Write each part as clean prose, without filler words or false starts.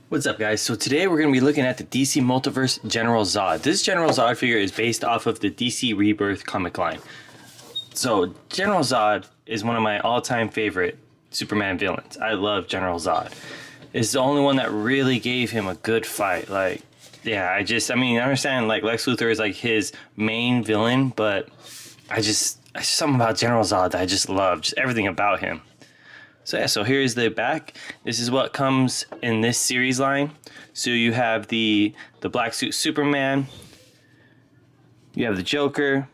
What's up, guys? So today we're going to be looking at the DC Multiverse General Zod. This General Zod figure is based off of the DC Rebirth comic line. So General Zod is one of my all-time favorite Superman villains. I love General Zod. It's the only one that really gave him a good fight. Like, yeah, I understand like Lex Luthor is like his main villain, but something about General Zod that I just love, just everything about him. So yeah, so here's the back. This is what comes in this series line. So you have the black suit Superman. You have the Joker.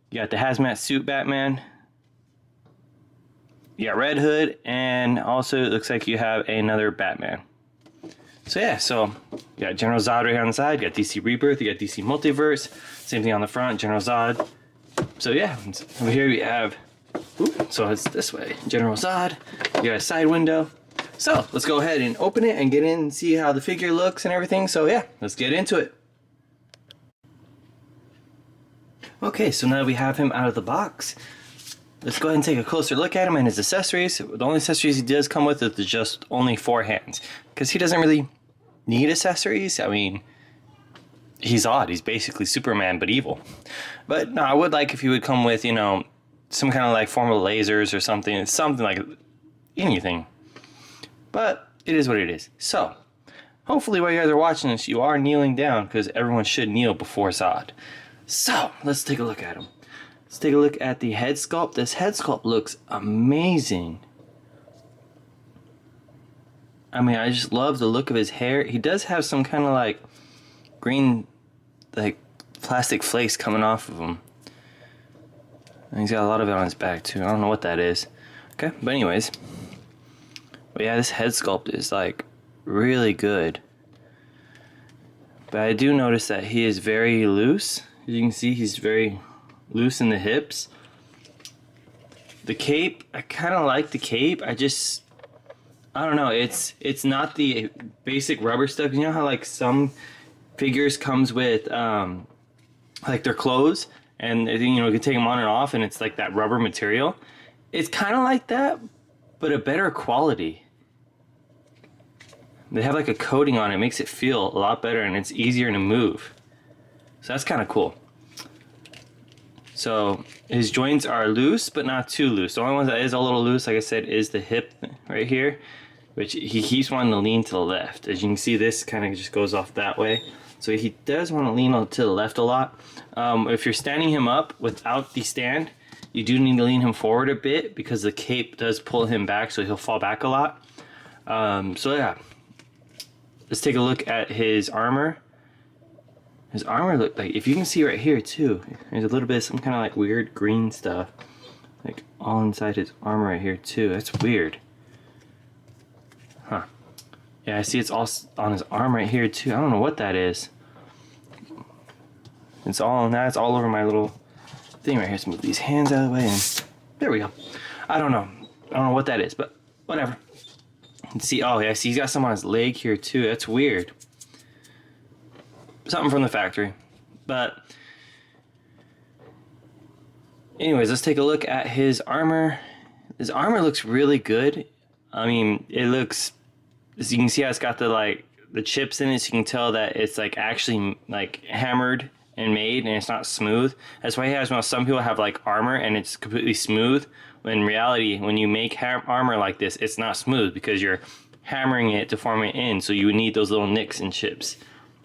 You got the hazmat suit Batman. You got Red Hood, and also it looks like you have another Batman. So yeah, so you got General Zod right here on the side. You got DC Rebirth. You got DC Multiverse. Same thing on the front, General Zod. So yeah, over here we have. So it's this way, General Zod. You got a side window. So let's go ahead and open it and get in and see how the figure looks and everything. So yeah, let's get into it. Okay, so now that we have him out of the box, let's go ahead and take a closer look at him and his accessories. The only accessories he does come with is just only 4 hands, because he doesn't really need accessories. I mean, he's odd. He's basically Superman, but evil. But no, I would like if he would come with, you know, some kind of like form of lasers or something. Something like anything. But it is what it is. So, hopefully while you guys are watching this, you are kneeling down, because everyone should kneel before Zod. So, let's take a look at him. Let's take a look at the head sculpt. This head sculpt looks amazing. I mean, I just love the look of his hair. He does have some kind of like green, like plastic flakes coming off of him. And he's got a lot of it on his back too. I don't know what that is. Okay, but anyways. But yeah, this head sculpt is like really good. But I do notice that he is very loose. As you can see, he's very loose in the hips. The cape, I kind of like the cape. I don't know. It's not the basic rubber stuff. You know how like some figures comes with like their clothes, and you know you can take them on and off, and it's like that rubber material. It's kind of like that, but a better quality. They have like a coating on it. It makes it feel a lot better, and it's easier to move. So that's kind of cool. So his joints are loose, but not too loose. The only one that is a little loose, like I said, is the hip right here, which he keeps wanting to lean to the left. As you can see, this kind of just goes off that way. So he does want to lean to the left a lot. If you're standing him up without the stand, you do need to lean him forward a bit, because the cape does pull him back, so he'll fall back a lot. So yeah, let's take a look at his armor. His armor look like, if you can see right here too, there's a little bit of some kind of like weird green stuff, like all inside his armor right here too. That's weird. Huh. Yeah, I see it's all on his arm right here too. I don't know what that is. It's all over my little thing right here. Let's move these hands out of the way, and there we go. I don't know what that is, but whatever. Let's see. Oh yeah, see he's got some on his leg here too. That's weird. Something from the factory. But anyways, let's take a look at his armor. His armor looks really good. I mean, it looks, as you can see how it's got the chips in it, so you can tell that it's like actually like hammered and made, and it's not smooth. That's why he has, well, some people have like armor and it's completely smooth. When in reality, when you make armor like this, it's not smooth, because you're hammering it to form it in, so you would need those little nicks and chips.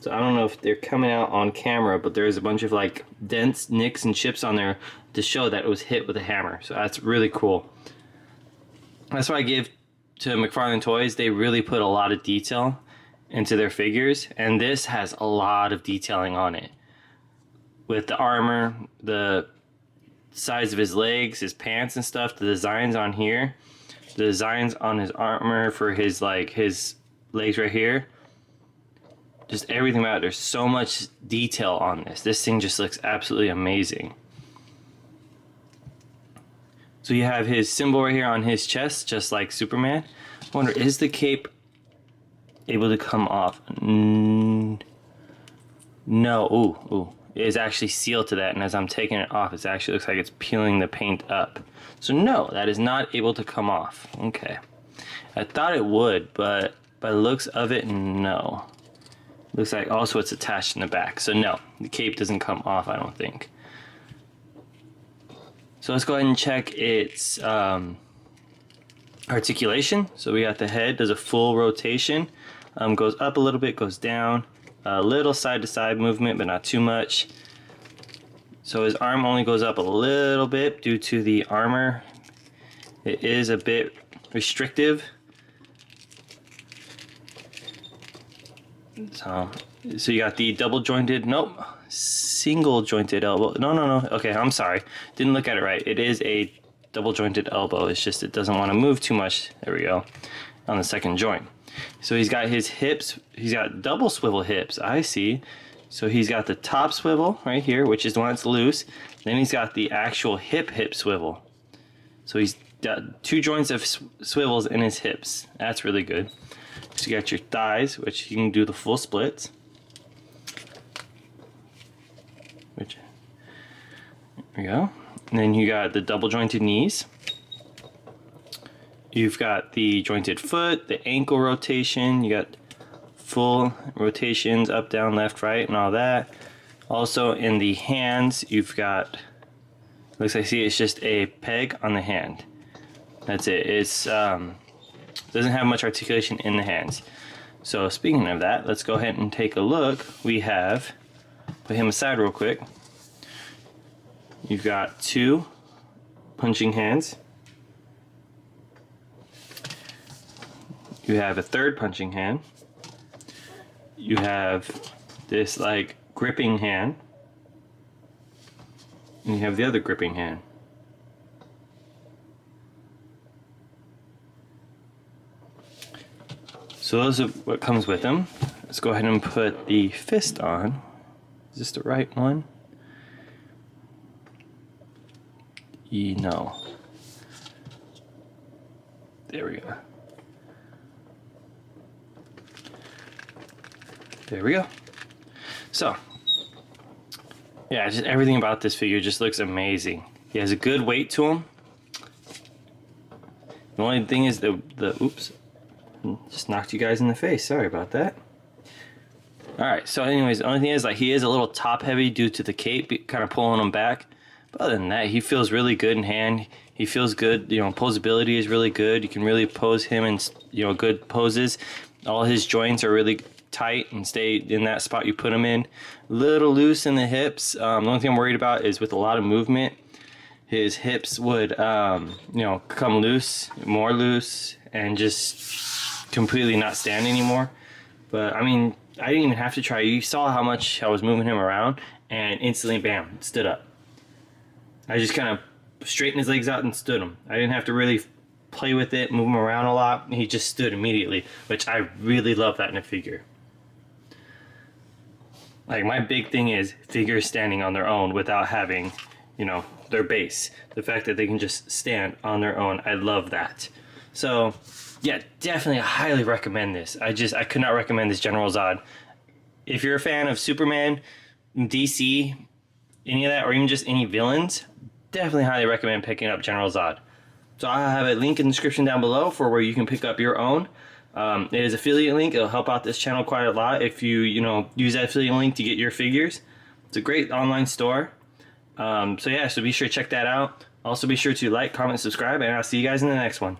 So I don't know if they're coming out on camera, but there's a bunch of like dents, nicks, and chips on there to show that it was hit with a hammer. So that's really cool. That's why I give to Mcfarlane Toys. They really put a lot of detail into their figures, and this has a lot of detailing on it. With the armor, the size of his legs, his pants and stuff, the designs on here, the designs on his armor for his legs right here. Just everything about it. There's so much detail on this. This thing just looks absolutely amazing. So you have his symbol right here on his chest, just like Superman. I wonder, is the cape able to come off? No. Ooh. It is actually sealed to that, and as I'm taking it off, it actually looks like it's peeling the paint up. So no, that is not able to come off. Okay. I thought it would, but by the looks of it, no. Looks like also it's attached in the back. So no, the cape doesn't come off, I don't think. So let's go ahead and check its articulation. So we got the head, does a full rotation, goes up a little bit, goes down, a little side to side movement, but not too much. So his arm only goes up a little bit due to the armor. It is a bit restrictive. So you got the double jointed, nope, single jointed elbow. No. Okay, I'm sorry. Didn't look at it right. It is a double jointed elbow. It's just it doesn't want to move too much. There we go. On the second joint. So he's got his hips. He's got double swivel hips. I see. So he's got the top swivel right here, which is the one that's loose. Then he's got the actual hip swivel. So he's got 2 joints of swivels in his hips. That's really good. So you got your thighs, which you can do the full splits. There we go. And then you got the double jointed knees. You've got the jointed foot, the ankle rotation. You got full rotations up, down, left, right, and all that. Also in the hands, you've got, looks like, see, it's just a peg on the hand. That's it. It's doesn't have much articulation in the hands. So speaking of that, let's go ahead and take a look. We have, put him aside real quick. You've got 2 punching hands. You have a 3rd punching hand. You have this like gripping hand. And you have the other gripping hand. So those are what comes with them. Let's go ahead and put the fist on. Is this the right one? No. There we go. There we go. So, yeah, just everything about this figure just looks amazing. He has a good weight to him. The only thing is the oops. Just knocked you guys in the face. Sorry about that. Alright, so anyways, the only thing is like he is a little top heavy due to the cape kind of pulling him back. But other than that, he feels really good in hand. He feels good, you know, posability is really good. You can really pose him in, you know, good poses. All his joints are really tight and stay in that spot you put him in. A little loose in the hips. The only thing I'm worried about is with a lot of movement, his hips would, you know, come loose, more loose, and just completely not stand anymore. But I mean, I didn't even have to try. You saw how much I was moving him around, and instantly, bam, stood up. I just kind of straightened his legs out and stood him. I didn't have to really play with it, move him around a lot. He just stood immediately, which I really love that in a figure. Like, my big thing is figures standing on their own without having, you know, their base. The fact that they can just stand on their own, I love that. So, yeah, definitely highly recommend this. I could not recommend this General Zod. If you're a fan of Superman, DC, any of that, or even just any villains, definitely highly recommend picking up General Zod. So I'll have a link in the description down below for where you can pick up your own. It is an affiliate link. It'll help out this channel quite a lot if you use that affiliate link to get your figures. It's a great online store. So yeah, so be sure to check that out. Also be sure to like, comment, subscribe, and I'll see you guys in the next one.